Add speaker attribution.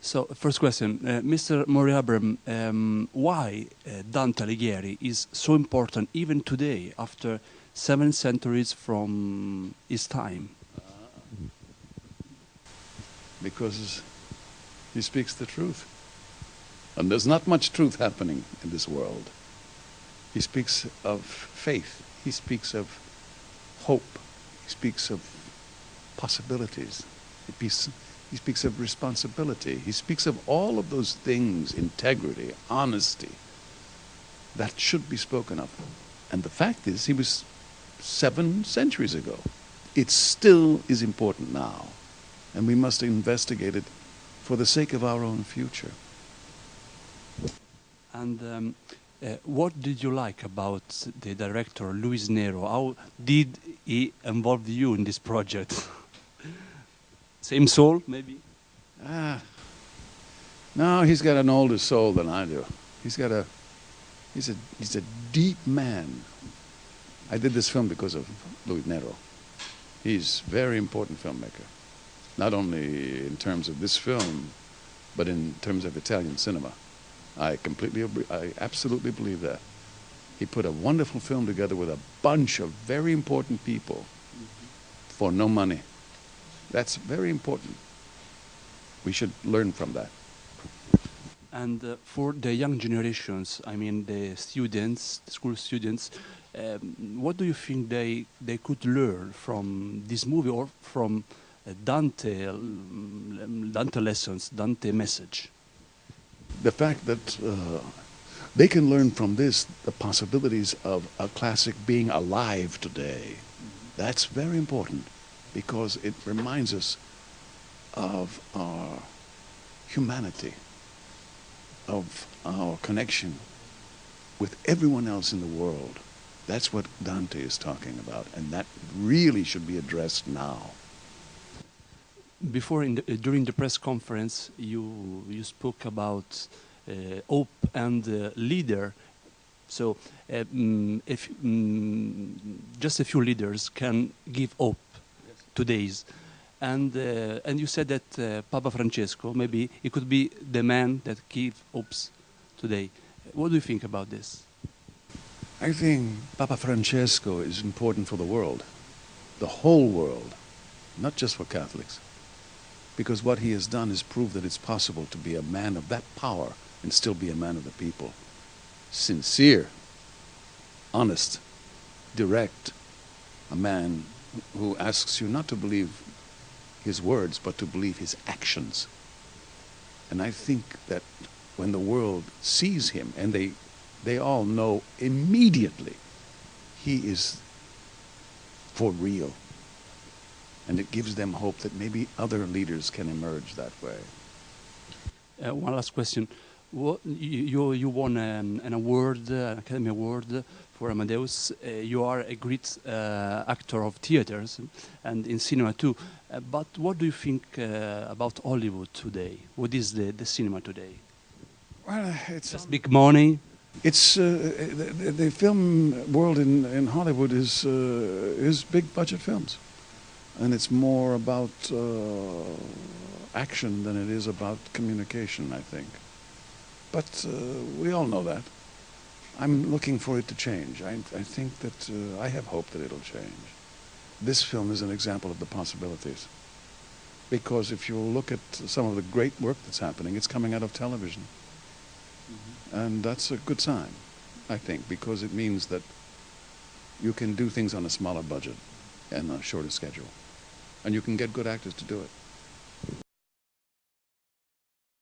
Speaker 1: So, first question, Mr. Moriabram, why Dante Alighieri is so important even today, after 7 centuries from his time?
Speaker 2: Because he speaks the truth. And there's not much truth happening in this world. He speaks of faith. He speaks of hope. He speaks of possibilities. He speaks of responsibility. He speaks of all of those things, integrity, honesty, that should be spoken of. And the fact is, he was 7 centuries ago. It still is important now. And we must investigate it for the sake of our own future.
Speaker 1: And what did you like about the director, Luis Nero? How did he involve you in this project? Same soul, maybe?
Speaker 2: No, he's got an older soul than I do. He's a deep man. I did this film because of Luis Nero. He's a very important filmmaker, not only in terms of this film, but in terms of Italian cinema. I absolutely believe that. He put a wonderful film together with a bunch of very important people for no money. That's very important. We should learn from that.
Speaker 1: And for the young generations, I mean the students, school students, what do you think they could learn from this movie or from Dante lessons, Dante message?
Speaker 2: The fact that they can learn from this the possibilities of a classic being alive today. That's very important, because it reminds us of our humanity, of our connection with everyone else in the world. That's what Dante is talking about, and that really should be addressed now.
Speaker 1: Before, during the press conference, you spoke about hope and leader. So, if just a few leaders can give hope today's, and you said that Papa Francesco, maybe he could be the man that gives hopes today. What do you think about this?
Speaker 2: I think Papa Francesco is important for the world, the whole world, not just for Catholics. Because what he has done is prove that it's possible to be a man of that power and still be a man of the people. Sincere, honest, direct, a man who asks you not to believe his words, but to believe his actions. And I think that when the world sees him, and they all know immediately he is for real. And it gives them hope that maybe other leaders can emerge that way.
Speaker 1: One last question. You won an award, an Academy Award for Amadeus. You are a great actor of theaters and in cinema too. But what do you think about Hollywood today? What is the cinema today?
Speaker 2: Well, it's
Speaker 1: just big money.
Speaker 2: It's the film world in Hollywood is big budget films. And it's more about action than it is about communication, I think. But we all know that. I'm looking for it to change. I think that I have hope that it'll change. This film is an example of the possibilities. Because if you look at some of the great work that's happening, it's coming out of television. Mm-hmm. And that's a good sign, I think, because it means that you can do things on a smaller budget and a shorter schedule. And you can get good actors to do it.